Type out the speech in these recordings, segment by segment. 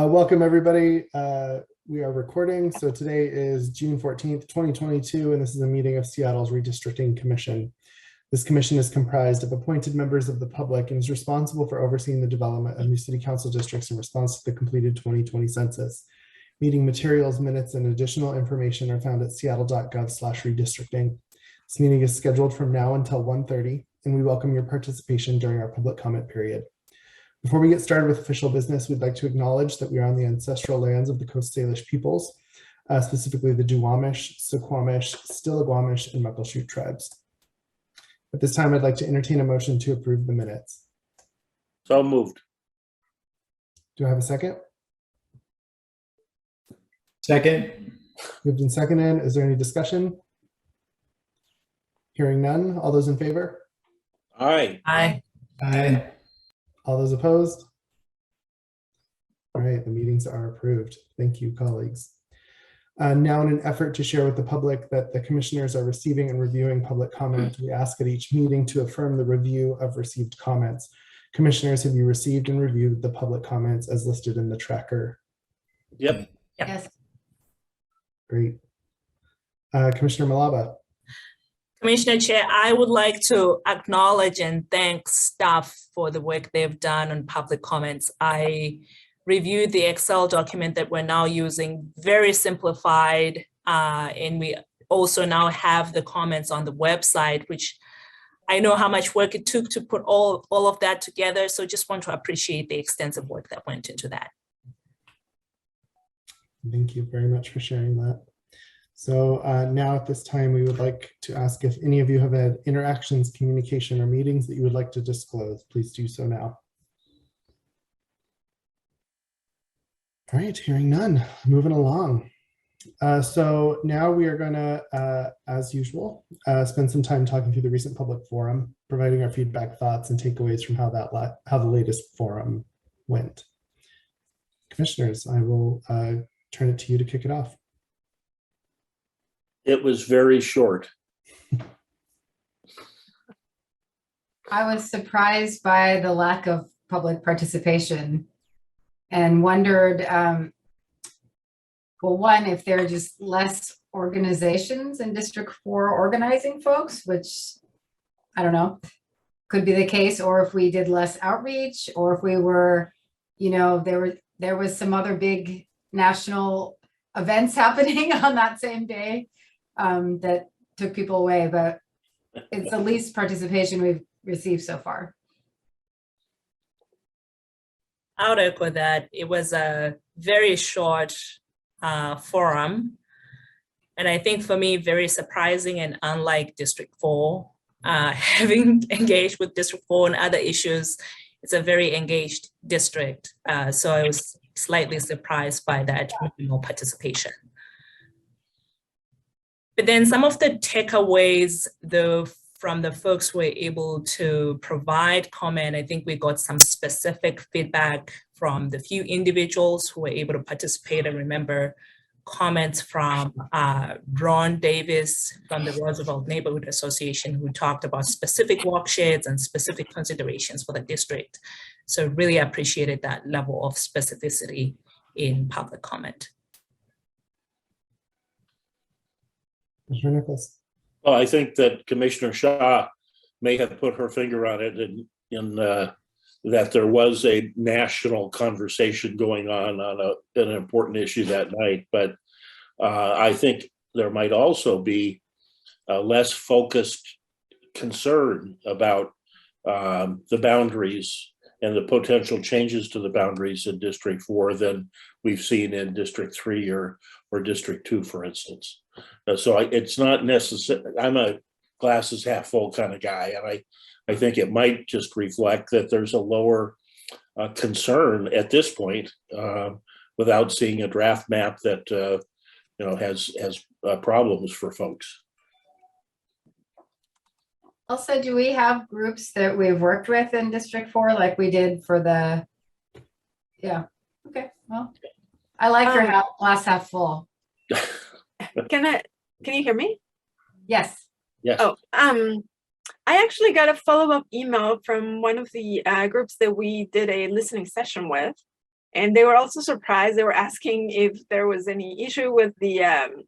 Welcome, everybody. We are recording. So today is June 14th, 2022, and this is a meeting of Seattle's Redistricting Commission. This commission is comprised of appointed members of the public and is responsible for overseeing the development of new city council districts in response to the completed 2020 census. Meeting materials, minutes, and additional information are found at seattle.gov/redistricting. This meeting is scheduled from now until 1:30, and we welcome your participation during our public comment period. Before we get started with official business, we'd like to acknowledge that we are on the ancestral lands of the Coast Salish peoples, specifically the Duwamish, Suquamish, Stillaguamish, and Muckleshoot tribes. At this time, I'd like to entertain a motion to approve the minutes. So moved. Do I have a second? Second. Moved and seconded. Is there any discussion? Hearing none. All those in favor? Aye. Aye. Aye. All those opposed? All right, the meetings are approved. Thank you, colleagues. Now, in an effort to share with the public that the commissioners are receiving and reviewing public comment, we ask at each meeting to affirm the review of received comments. Commissioners, have you received and reviewed the public comments as listed in the tracker? Yep. Yes. Great. Commissioner Malaba. Commissioner Chair, I would like to acknowledge and thank staff for the work they've done on public comments. I reviewed the Excel document that we're now using, very simplified, and we also now have the comments on the website, which I know how much work it took to put all of that together. So just want to appreciate the extensive work that went into that. Thank you very much for sharing that. So now at this time, we would like to ask if any of you have had interactions, communication, or meetings that you would like to disclose. Please do so now. All right, hearing none, moving along. So now we are going to, as usual, spend some time talking through the recent public forum, providing our feedback, thoughts, and takeaways from how the latest forum went. Commissioners, I will turn it to you to kick it off. It was very short. I was surprised by the lack of public participation and wondered, well, one, if there are just less organizations in District 4 organizing folks, which I don't know, could be the case, or if we did less outreach, or if we were, you know, there was some other big national events happening on that same day that took people away, but it's the least participation we've received so far. I would echo that. It was a very short forum. And I think for me, very surprising and unlike District 4, having engaged with District 4 and other issues, it's a very engaged district. So I was slightly surprised by that minimal participation. But then some of the takeaways, though, from the folks who were able to provide comment, I think we got some specific feedback from the few individuals who were able to participate. I remember comments from Ron Davis from the Roosevelt Neighborhood Association, who talked about specific watersheds and specific considerations for the district. So really appreciated that level of specificity in public comment. Commissioner Nicholas. Well, I think that Commissioner Shaw may have put her finger on it in that there was a national conversation going on an important issue that night. But I think there might also be a less focused concern about the boundaries and the potential changes to the boundaries in District 4 than we've seen in District 3 or District 2, for instance. So it's not necessary. I'm a glasses half full kind of guy, and I think it might just reflect that there's a lower concern at this point without seeing a draft map that has problems for folks. Also, do we have groups that we've worked with in District 4 like we did for the, yeah, okay, well, I like your glass half full. Can you hear me? Yes. Yes. Oh, I actually got a follow-up email from one of the groups that we did a listening session with. And they were also surprised. They were asking if there was any issue with the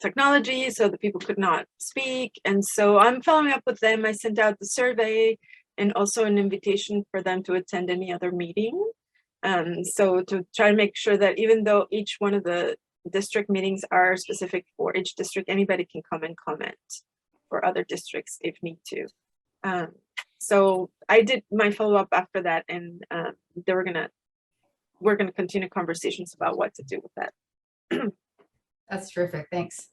technology, so that people could not speak. And so I'm following up with them. I sent out the survey and also an invitation for them to attend any other meeting. So to try to make sure that even though each one of the district meetings are specific for each district, anybody can come and comment for other districts if need to. So I did my follow-up after that, and we're gonna continue conversations about what to do with that. That's terrific. Thanks.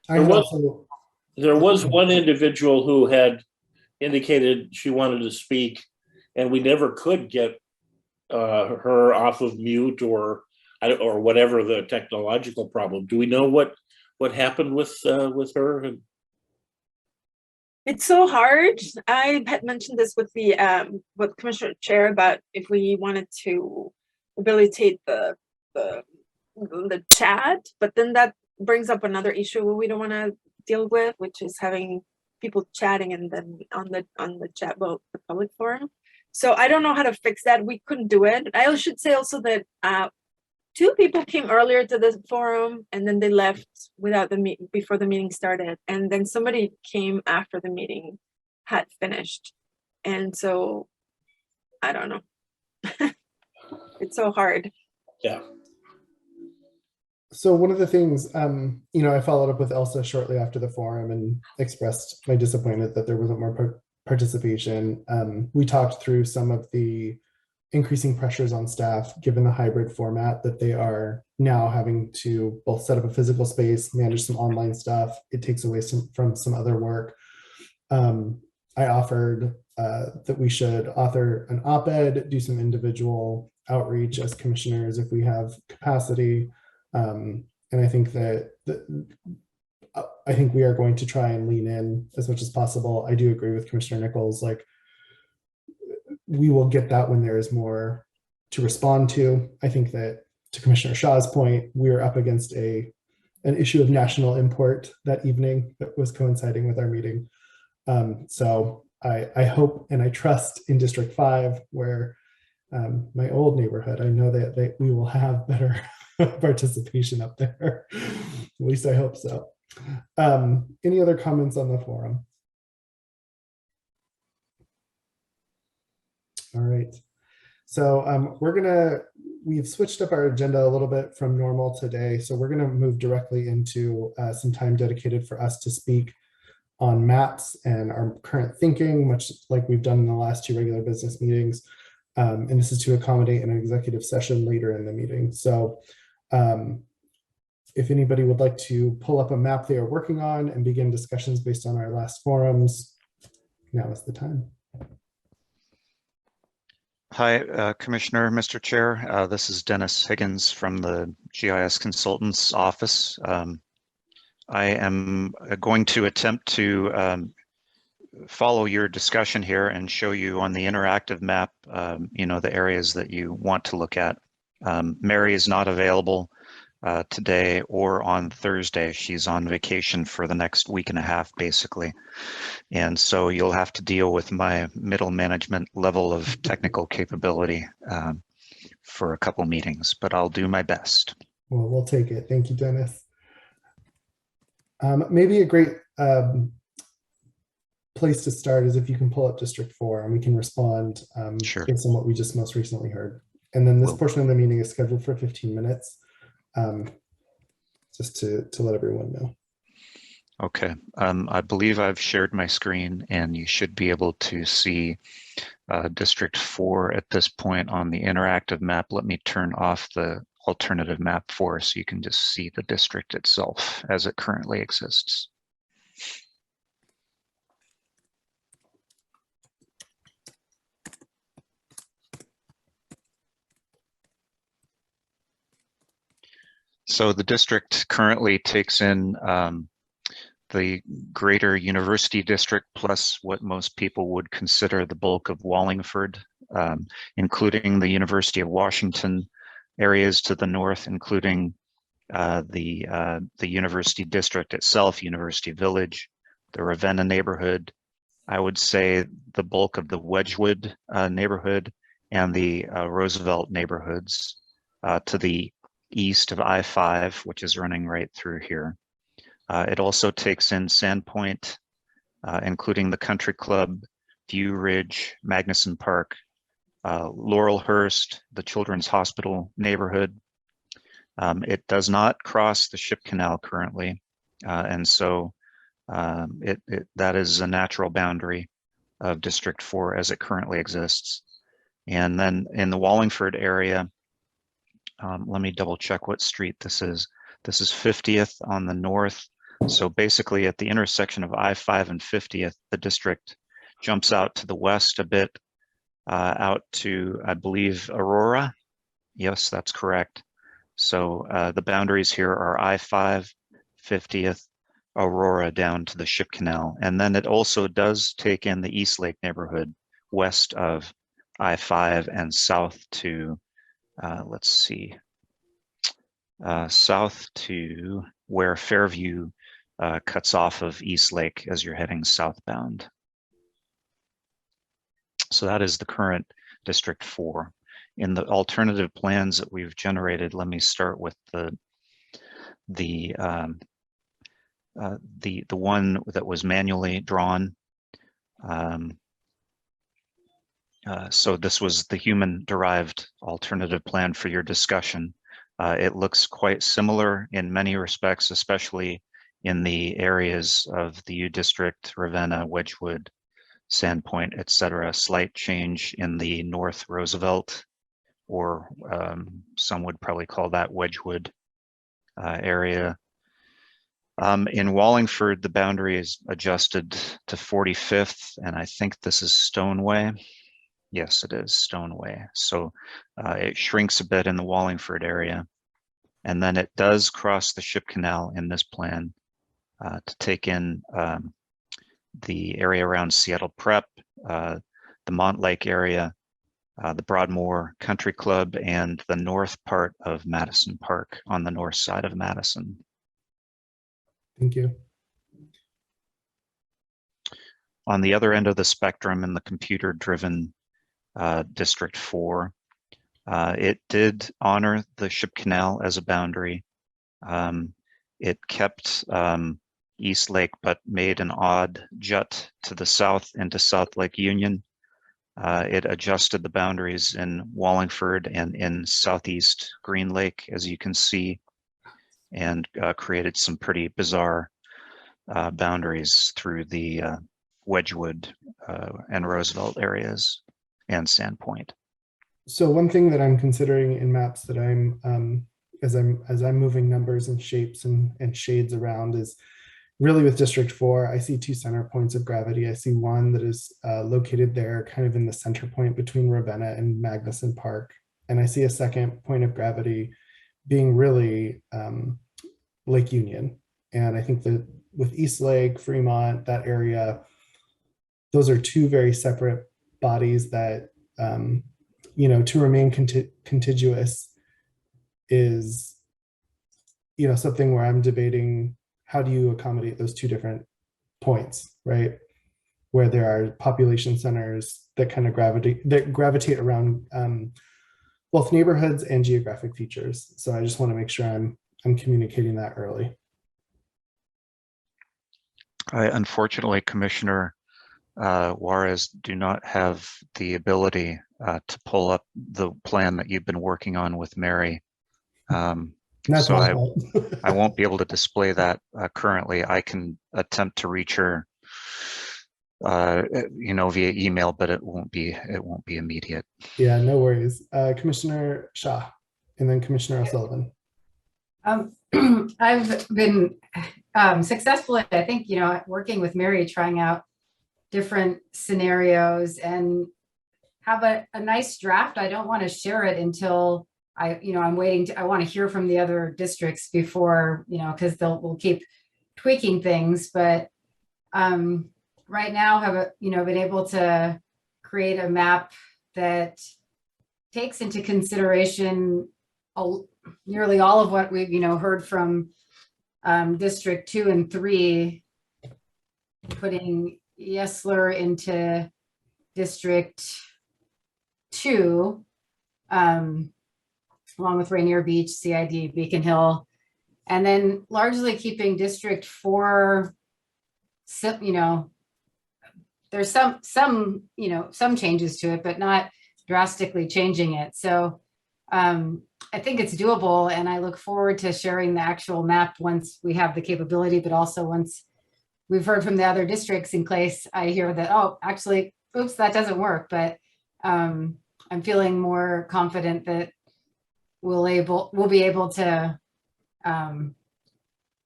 I had also, There was one individual who had indicated she wanted to speak, and we never could get her off of mute or whatever the technological problem. Do we know what happened with her? It's so hard. I had mentioned this with the with Commissioner Chair about if we wanted to habilitate the chat, but then that brings up another issue we don't want to deal with, which is having people chatting and then on the chat, well, the public forum. So I don't know how to fix that. We couldn't do it. I should say also that 2 people came earlier to the forum and then they left without before the meeting started, and then somebody came after the meeting had finished, and so I don't know. It's so hard. Yeah. so one of the things, I followed up with Elsa shortly after the forum and expressed my disappointment that there wasn't more participation. We talked through some of the increasing pressures on staff, given the hybrid format that they are now having to both set up a physical space, manage some online stuff. It takes away from some other work. I offered that we should author an op-ed, do some individual outreach as commissioners if we have capacity. And I think I think we are going to try and lean in as much as possible. I do agree with Commissioner Nichols, like, we will get that when there is more to respond to. I think that, to Commissioner Shaw's point, we're up against an issue of national import that evening that was coinciding with our meeting. So I hope and I trust in District 5, where my old neighborhood, I know that we will have better participation up there. At least I hope so. Any other comments on the forum? All right. So we've switched up our agenda a little bit from normal today. So we're gonna move directly into some time dedicated for us to speak on maps and our current thinking, much like we've done in the last 2 regular business meetings. And this is to accommodate an executive session later in the meeting. So if anybody would like to pull up a map they are working on and begin discussions based on our last forums, now is the time. Hi, Commissioner, Mr. Chair. This is Dennis Higgins from the GIS Consultants Office. I am going to attempt to follow your discussion here and show you on the interactive map, the areas that you want to look at. Mary is not available today or on Thursday. She's on vacation for the next week and a half, basically. And so you'll have to deal with my middle management level of technical capability for a couple meetings, but I'll do my best. Well, we'll take it. Thank you, Dennis. Maybe a great place to start is if you can pull up District 4 and we can respond Sure. based on what we just most recently heard. And then this portion of the meeting is scheduled for 15 minutes, just to let everyone know. Okay, I believe I've shared my screen and you should be able to see District 4 at this point on the interactive map. Let me turn off the alternative map for so you can just see the district itself as it currently exists. So the district currently takes in the greater university district plus what most people would consider the bulk of Wallingford, including the University of Washington areas to the north, including the university district itself, University Village, the Ravenna neighborhood. I would say the bulk of the Wedgwood neighborhood and the Roosevelt neighborhoods to the east of I-5, which is running right through here. It also takes in Sandpoint, including the Country Club, View Ridge, Magnuson Park, Laurelhurst, the Children's Hospital neighborhood. It does not cross the Ship Canal currently, and so that is a natural boundary of District 4 as it currently exists. And then in the Wallingford area, let me double check what street this is. This is 50th on the north. So basically at the intersection of I-5 and 50th, the district jumps out to the west a bit, out to, I believe, Aurora. Yes, that's correct. So the boundaries here are I-5, 50th, Aurora down to the Ship Canal. And then it also does take in the East Lake neighborhood west of I-5 and south to, let's see, south to where Fairview cuts off of East Lake as you're heading southbound. So that is the current District 4. In the alternative plans that we've generated, let me start with the one that was manually drawn. So this was the human-derived alternative plan for your discussion. It looks quite similar in many respects, especially in the areas of the U District, Ravenna, Wedgwood, Sandpoint, etc. Slight change in the North Roosevelt, or some would probably call that Wedgwood area. In Wallingford, the boundary is adjusted to 45th, and I think this is Stoneway. Yes, it is Stoneway. So it shrinks a bit in the Wallingford area. And then it does cross the Ship Canal in this plan to take in the area around Seattle Prep, the Montlake area, the Broadmoor Country Club, and the north part of Madison Park on the north side of Madison. Thank you. On the other end of the spectrum in the computer-driven District 4, it did honor the Ship Canal as a boundary. It kept East Lake, but made an odd jut to the south into South Lake Union. It adjusted the boundaries in Wallingford and in southeast Green Lake, as you can see, and created some pretty bizarre boundaries through the Wedgwood and Roosevelt areas and Sandpoint. So one thing that I'm considering in maps that as I'm moving numbers and shapes and shades around is really with District 4, I see two center points of gravity. I see one that is located there kind of in the center point between Ravenna and Magnuson Park. And I see a second point of gravity being really Lake Union. And I think that with East Lake, Fremont, that area, those are two very separate bodies that, to remain contiguous is, something where I'm debating how do you accommodate those two different points, right? Where there are population centers that kind of gravitate around both neighborhoods and geographic features. So I just want to make sure I'm communicating that early. Unfortunately, Commissioner Juarez, do not have the ability to pull up the plan that you've been working on with Mary. So I won't be able to display that currently. I can attempt to reach her, via email, but it won't be immediate. Yeah, no worries. Commissioner Shah, and then Commissioner O'Sullivan. I've been successful, I think, working with Mary, trying out different scenarios and have a nice draft. I don't want to share it until I'm waiting I want to hear from the other districts before, because we'll keep tweaking things. But right now have been able to create a map that takes into consideration nearly all of what we've heard from District 2 and 3, putting Yesler into District 2, along with Rainier Beach, CID, Beacon Hill, and then largely keeping District 4, you know, there's some changes to it, but not drastically changing it. So I think it's doable, and I look forward to sharing the actual map once we have the capability, but also once we've heard from the other districts in place, I hear that, oh, actually, oops, that doesn't work. But I'm feeling more confident that we'll be able to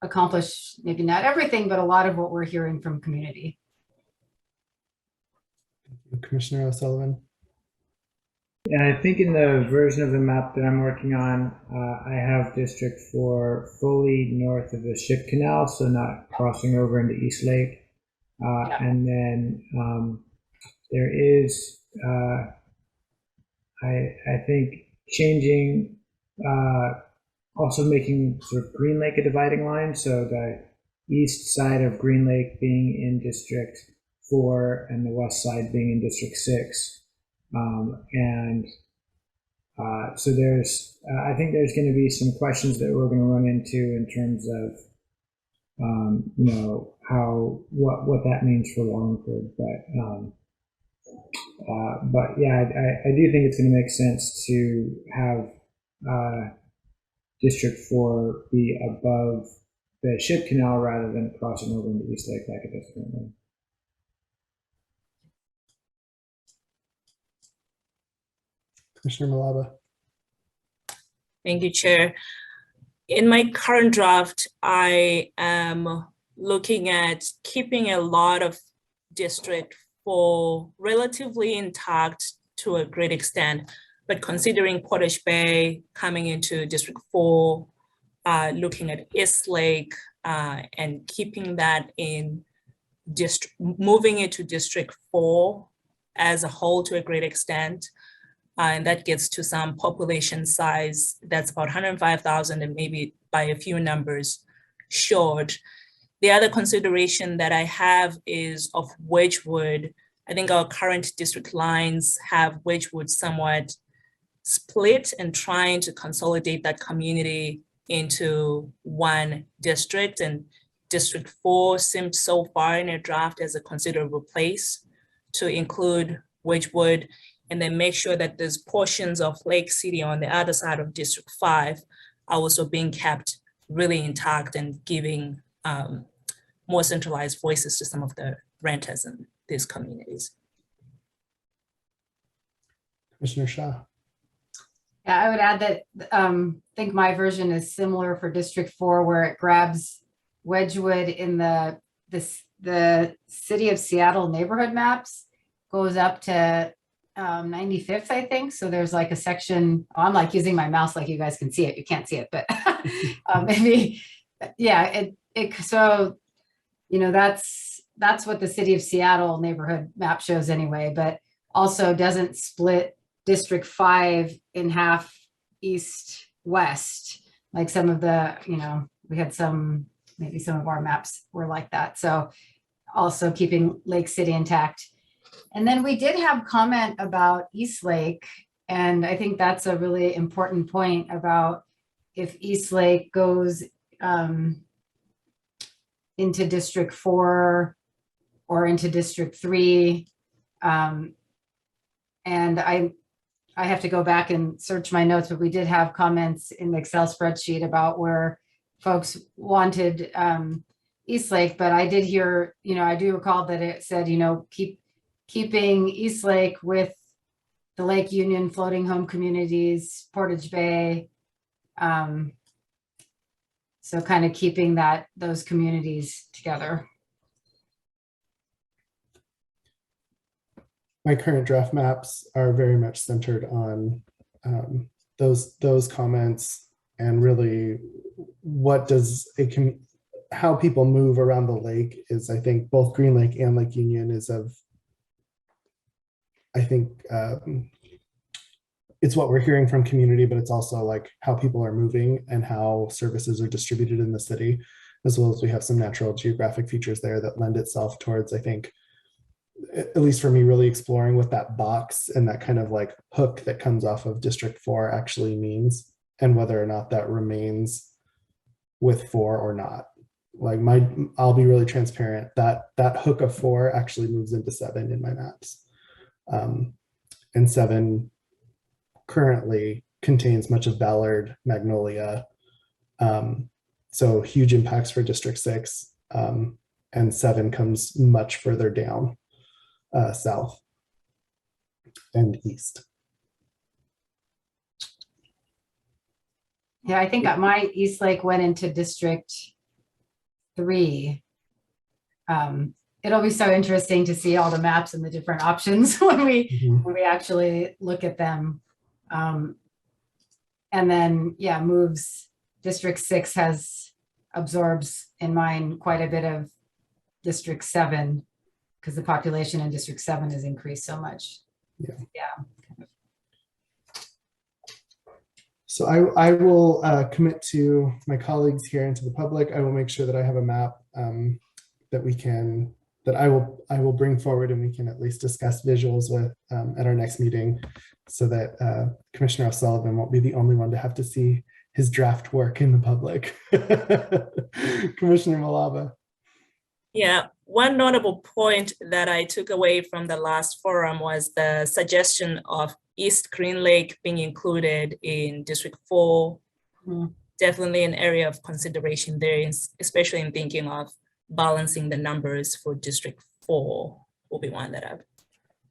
accomplish maybe not everything, but a lot of what we're hearing from community. Commissioner O'Sullivan. Yeah, I think in the version of the map that I'm working on, I have District 4 fully north of the Ship Canal, so not crossing over into East Lake. And then there is, I think, changing, also making sort of Green Lake a dividing line. So the east side of Green Lake being in District 4 and the west side being in District 6. So there's, I think there's going to be some questions that we're going to run into in terms of, you know, what that means for Longford. But yeah, I do think it's going to make sense to have District 4 be above the Ship Canal rather than crossing over into East Lake like it does currently. Commissioner Malaba. Thank you, Chair. In my current draft, I am looking at keeping a lot of District 4 relatively intact to a great extent, but considering Portage Bay coming into District 4, looking at East Lake and keeping that in moving it to District 4 as a whole to a great extent. And that gets to some population size that's about 105,000 and maybe by a few numbers short. The other consideration that I have is of Wedgwood. I think our current district lines have Wedgwood somewhat split, and trying to consolidate that community into one district. And District 4 seemed so far in a draft as a considerable place to include Wedgwood, and then make sure that there's portions of Lake City on the other side of District 5 are also being kept really intact and giving more centralized voices to some of the renters in these communities. Commissioner Shaw. Yeah, I would add that I think my version is similar for District 4, where it grabs Wedgwood in the city of Seattle neighborhood maps, goes up to 95th, I think. So there's like a section, I'm like using my mouse like you guys can see it. You can't see it, but maybe, yeah, so, you know, that's what the city of Seattle neighborhood map shows anyway, but also doesn't split District 5 in half east west, like some of the, you know, we had maybe some of our maps were like that. So also keeping Lake City intact. And then we did have comment about East Lake, and I think that's a really important point about if East Lake goes into District 4 or into District 3. And I have to go back and search my notes, but we did have comments in the Excel spreadsheet about where folks wanted East Lake, but I did hear, you know, I do recall that it said, you know, keeping East Lake with the Lake Union floating home communities, Portage Bay. So kind of keeping those communities together. My current draft maps are very much centered on those comments, and really what does how people move around the lake is, I think both Green Lake and Lake Union is of, I think it's what we're hearing from community, but it's also like how people are moving and how services are distributed in the city, as well as we have some natural geographic features there that lend itself towards, I think, at least for me, really exploring what that box and that kind of like hook that comes off of District 4 actually means, and whether or not that remains with 4 or not. Like I'll be really transparent that that hook of 4 actually moves into 7 in my maps. And 7 currently contains much of Ballard, Magnolia. So huge impacts for District 6. And 7 comes much further down, south and east. Yeah, I think my East Lake went into District 3. It'll be so interesting to see all the maps and the different options when we actually look at them. And then, yeah, moves. District 6 absorbs in mine quite a bit of District 7 because the population in District 7 has increased so much. Yeah. Yeah. So I will commit to my colleagues here and to the public. I will make sure that I have a map that I will bring forward, and we can at least discuss visuals with at our next meeting, so that Commissioner O'Sullivan won't be the only one to have to see his draft work in the public. Commissioner Malava. Yeah, one notable point that I took away from the last forum was the suggestion of East Green Lake being included in District 4. Definitely an area of consideration there, especially in thinking of balancing the numbers for District 4 will be one that I'd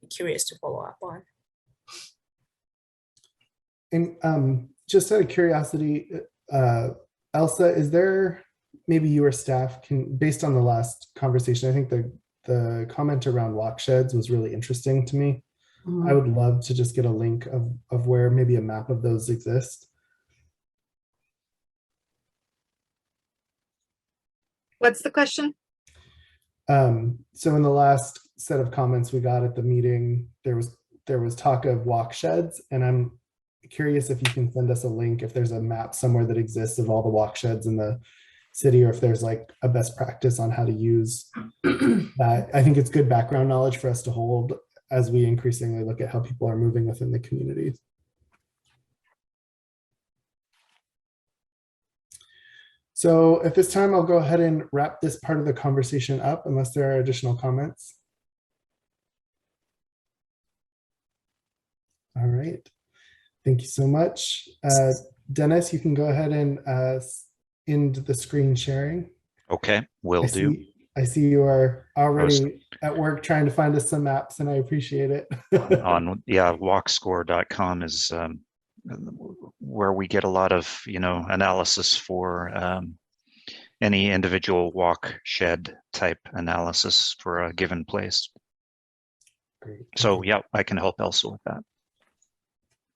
be curious to follow up on. And just out of curiosity, Elsa, is there, maybe you or staff can, based on the last conversation, I think the comment around walk sheds was really interesting to me. I would love to just get a link of where maybe a map of those exist. What's the question? So in the last set of comments we got at the meeting, there was talk of walk sheds, and I'm curious if you can send us a link if there's a map somewhere that exists of all the walk sheds in the city, or if there's like a best practice on how to use that. I think it's good background knowledge for us to hold as we increasingly look at how people are moving within the communities. So at this time, I'll go ahead and wrap this part of the conversation up unless there are additional comments. All right. Thank you so much. Dennis, you can go ahead and end the screen sharing. Okay, will do. I see you are already at work trying to find us some maps, and I appreciate it. Yeah, walkscore.com is where we get a lot of, analysis for any individual walk shed type analysis for a given place. Great. So yeah, I can help Elsa with that.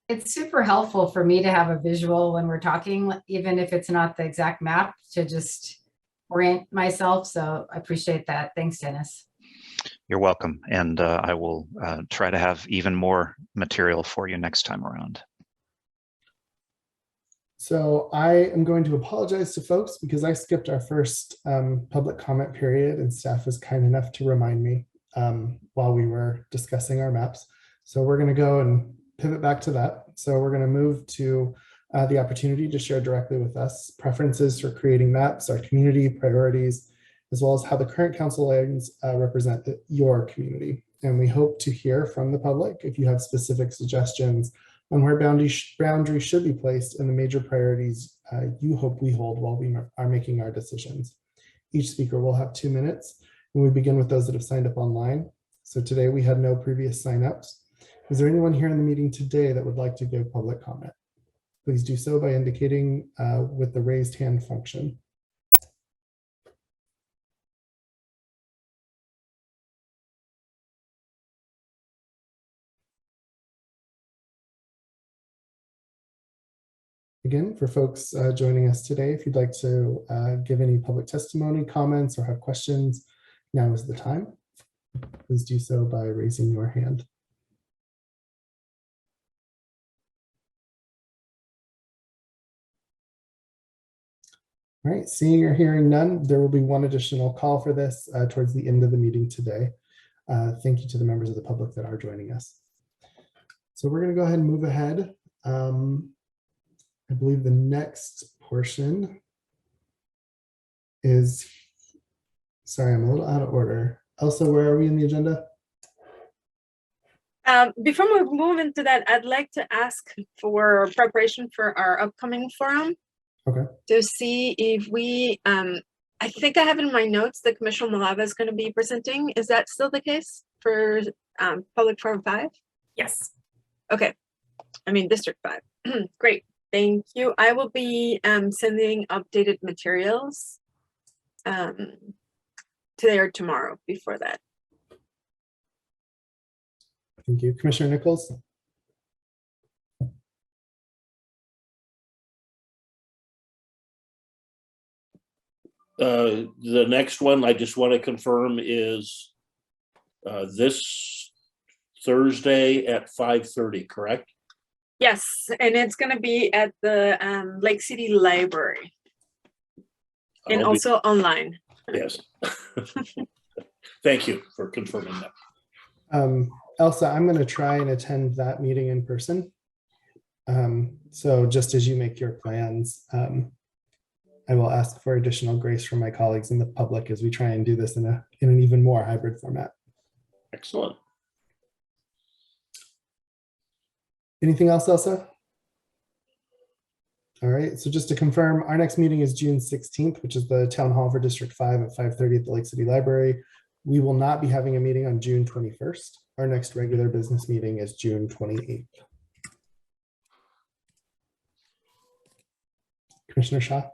It's super helpful for me to have a visual when we're talking, even if it's not the exact map, to just orient myself. So I appreciate that. Thanks, Dennis. You're welcome. And I will try to have even more material for you next time around. So I am going to apologize to folks because I skipped our first public comment period, and staff was kind enough to remind me while we were discussing our maps. So we're going to go and pivot back to that. So we're going to move to the opportunity to share directly with us preferences for creating maps, our community priorities, as well as how the current council lands represent your community. And we hope to hear from the public if you have specific suggestions on where boundaries should be placed and the major priorities you hope we hold while we are making our decisions. Each speaker will have 2 minutes, and we begin with those that have signed up online. So today we had no previous signups. Is there anyone here in the meeting today that would like to give public comment? Please do so by indicating with the raised hand function. Again, for folks joining us today, if you'd like to give any public testimony, comments, or have questions, now is the time. Please do so by raising your hand. All right, seeing or hearing none, there will be one additional call for this towards the end of the meeting today. Thank you to the members of the public that are joining us. So we're going to go ahead and move ahead. I believe the next portion is, sorry, I'm a little out of order. Elsa, where are we in the agenda? Before we move into that, I'd like to ask for preparation for our upcoming forum. Okay. To see if we, I think I have in my notes that Commissioner Malava is going to be presenting. Is that still the case for Public Forum 5? Yes. Okay. I mean, District 5. Great. Thank you. I will be sending updated materials today or tomorrow before that. Thank you. Commissioner Nichols? The next one I just want to confirm is this Thursday at 5:30, correct? Yes, and it's going to be at the Lake City Library and I'll be- also online. Yes. Thank you for confirming that. Elsa, I'm going to try and attend that meeting in person. So just as you make your plans, I will ask for additional grace from my colleagues in the public as we try and do this in an even more hybrid format. Excellent. Anything else, Elsa? All right, so just to confirm, our next meeting is June 16th, which is the Town Hall for District 5 at 5:30 at the Lake City Library. We will not be having a meeting on June 21st. Our next regular business meeting is June 28th. Commissioner Shaw?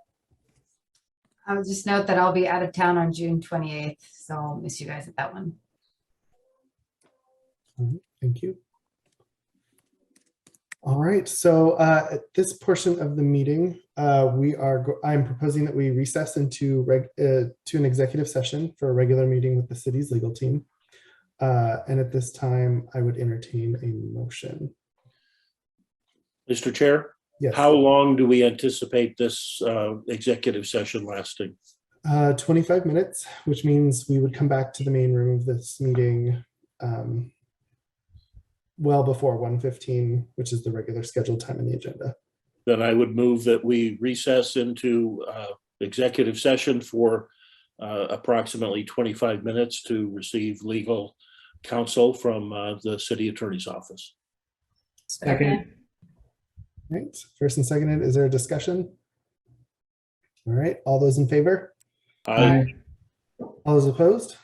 I would just note that I'll be out of town on June 28th, so I'll miss you guys at that one. All right, thank you. All right, so at this portion of the meeting, I'm proposing that we recess into to an executive session for a regular meeting with the city's legal team. And at this time, I would entertain a motion. Mr. Chair, Yes. how long do we anticipate this executive session lasting? 25 minutes, which means we would come back to the main room of this meeting well before 1:15, which is the regular scheduled time in the agenda. Then I would move that we recess into executive session for approximately 25 minutes to receive legal counsel from the city attorney's office. Second. All right, first and seconded, is there a discussion? All right, all those in favor? Aye. All those opposed?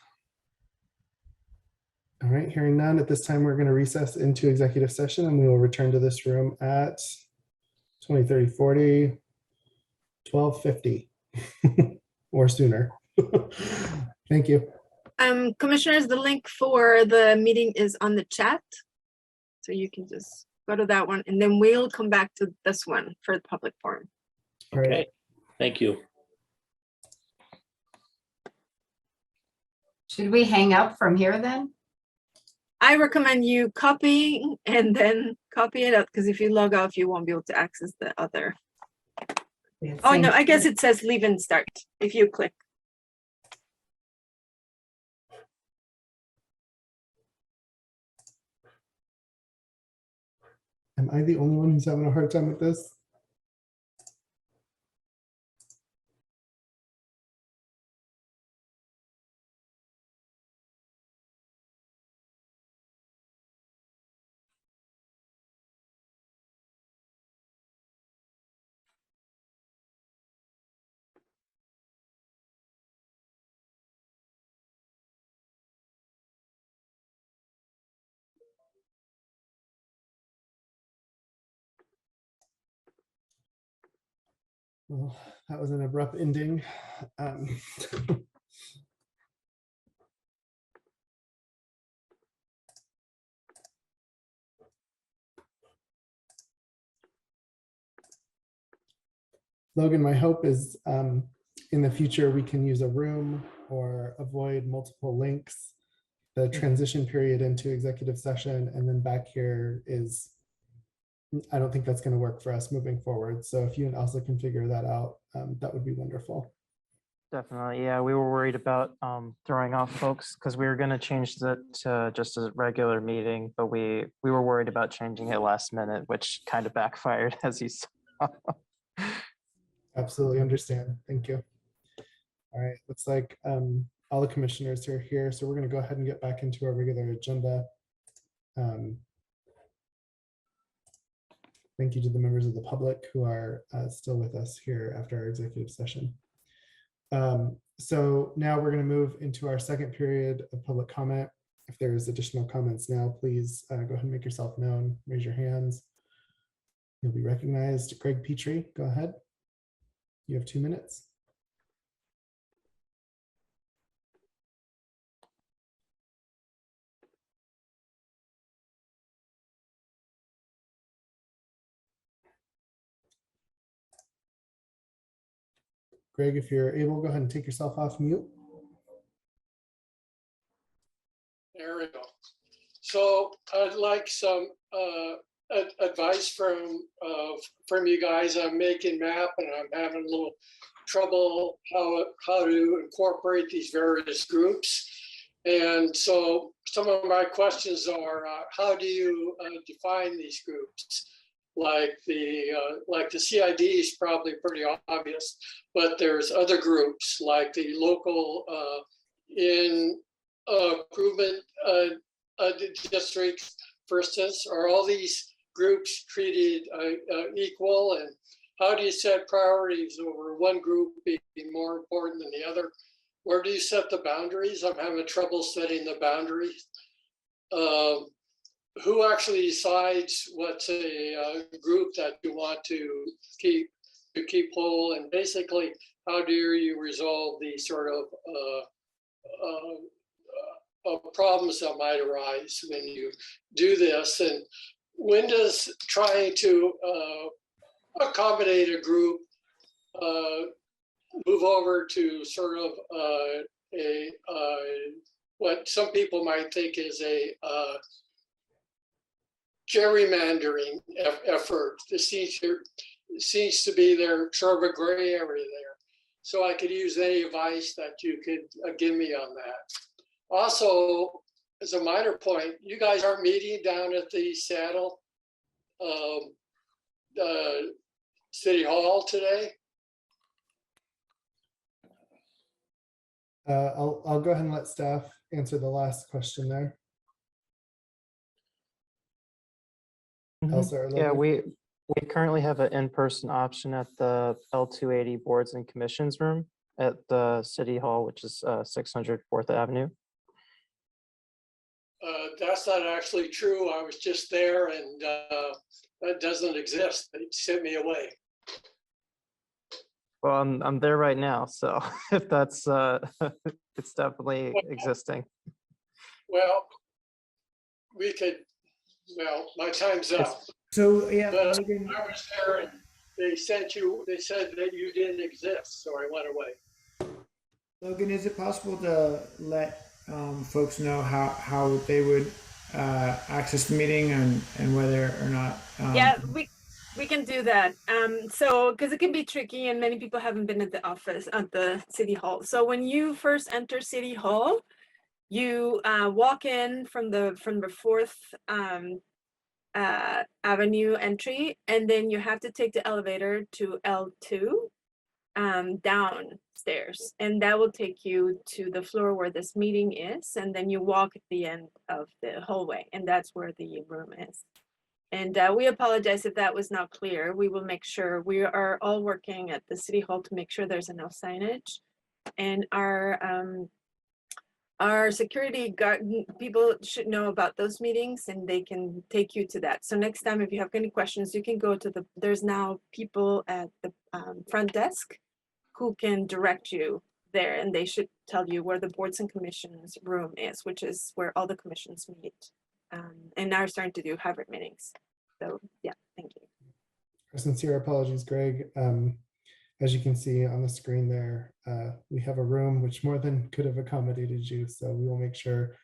All right, hearing none, at this time, we're going to recess into executive session and we will return to this room at 20, 30, 40, 12:50 or sooner. Thank you. Commissioners, the link for the meeting is on the chat. So you can just go to that one and then we'll come back to this one for the public forum. All right. Okay, thank you. Should we hang up from here then? I recommend you copying and then copy it up because if you log off, you won't be able to access the other. Oh no, I guess it says leave and start if you click. Am I the only one who's having a hard time with this? Well, that was an abrupt ending. Logan, my hope is in the future we can use a room or avoid multiple links. The transition period into executive session and then back here is, I don't think that's going to work for us moving forward. So if you and Elsa can figure that out, that would be wonderful. Definitely. Yeah, we were worried about throwing off folks because we were going to change that to just a regular meeting, but we were worried about changing it last minute, which kind of backfired, as you saw. Absolutely understand. Thank you. All right, looks like all the commissioners are here, so we're going to go ahead and get back into our regular agenda. Thank you to the members of the public who are still with us here after our executive session. So now we're going to move into our second period of public comment. If there's additional comments now, please go ahead and make yourself known. Raise your hands. You'll be recognized. Greg Petrie, go ahead. You have 2 minutes. Greg, if you're able, go ahead and take yourself off mute. There we go. So I'd like some advice from you guys. I'm making map and I'm having a little trouble how to incorporate these various groups. And so some of my questions are, how do you define these groups? Like the CID is probably pretty obvious, but there's other groups like the local improvement districts, for instance. Are all these groups treated equal? And how do you set priorities over one group being more important than the other? Where do you set the boundaries? I'm having trouble setting the boundaries. Who actually decides what's a group that you want to keep whole? And basically, how do you resolve these sort of problems that might arise when you do this? And when does trying to accommodate a group move over to sort of what some people might think is a gerrymandering effort? This seems to be there sort of a gray area there. So I could use any advice that you could give me on that. Also, as a minor point, you guys aren't meeting down at the Seattle City Hall today? I'll go ahead and let staff answer the last question there. Elsa or Yeah, Logan? we currently have an in-person option at the L280 Boards and Commissions room at the City Hall, which is 600 4th Avenue. That's not actually true. I was just there, and that doesn't exist. They sent me away. Well, I'm there right now, so if that's it's definitely existing. Well, we could. Well, my time's up. So yeah, But Logan, I was there, and they sent you. They said that you didn't exist, so I went away. Logan, is it possible to let folks know how they would access the meeting and whether or not? Yeah, we can do that. So because it can be tricky and many people haven't been at the office at the City Hall. So when you first enter City Hall, you walk in from the 4th Avenue entry, and then you have to take the elevator to L2 downstairs, and that will take you to the floor where this meeting is, and then you walk at the end of the hallway, and that's where the room is. And we apologize if that was not clear. We will make sure. We are all working at the City Hall to make sure there's enough signage, and our security guard people should know about those meetings, and they can take you to that. So next time, if you have any questions, you can go to there's now people at the front desk who can direct you there, and they should tell you where the Boards and Commissions room is, which is where all the commissions meet. And now we're starting to do hybrid meetings. So yeah, thank you. Our sincere apologies, Greg. As you can see on the screen there, we have a room which more than could have accommodated you. So we will make sure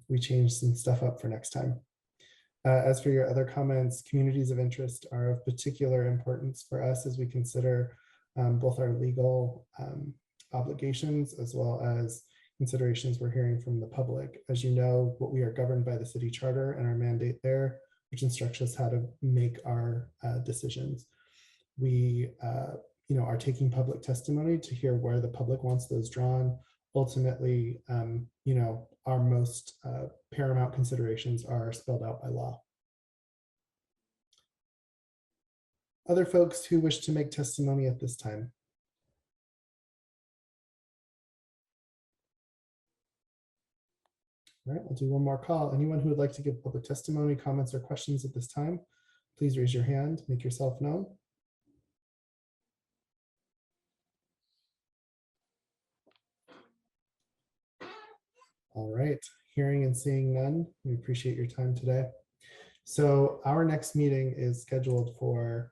we change some stuff up for next time. As for your other comments, communities of interest are of particular importance for us as we consider both our legal obligations as well as considerations we're hearing from the public. As you know, we are governed by the city charter and our mandate there, which instructs us how to make our decisions. We are taking public testimony to hear where the public wants those drawn. Ultimately, our most paramount considerations are spelled out by law. Other folks who wish to make testimony at this time? All right, I'll do one more call. Anyone who would like to give public testimony, comments, or questions at this time, please raise your hand, make yourself known. All right, hearing and seeing none, we appreciate your time today. So our next meeting is scheduled for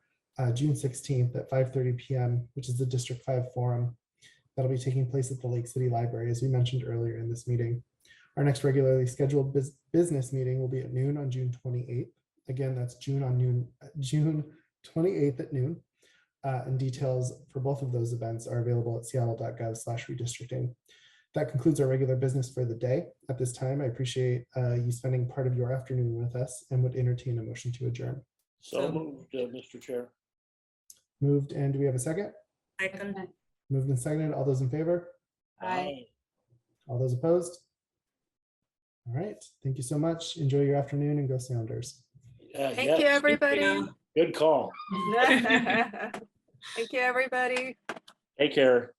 June 16th at 5:30 p.m., which is the District 5 Forum. That'll be taking place at the Lake City Library, as we mentioned earlier in this meeting. Our next regularly scheduled business meeting will be at noon on June 28th. Again, that's June 28th at noon. And details for both of those events are available at seattle.gov/redistricting. That concludes our regular business for the day. At this time, I appreciate you spending part of your afternoon with us and would entertain a motion to adjourn. So moved, Mr. Chair. Moved, and do we have a second? Second. Moved and seconded. All those in favor? Aye. All those opposed? All right. Thank you so much. Enjoy your afternoon and go Sounders. Thank you, everybody. Good call. Thank you, everybody. Take care.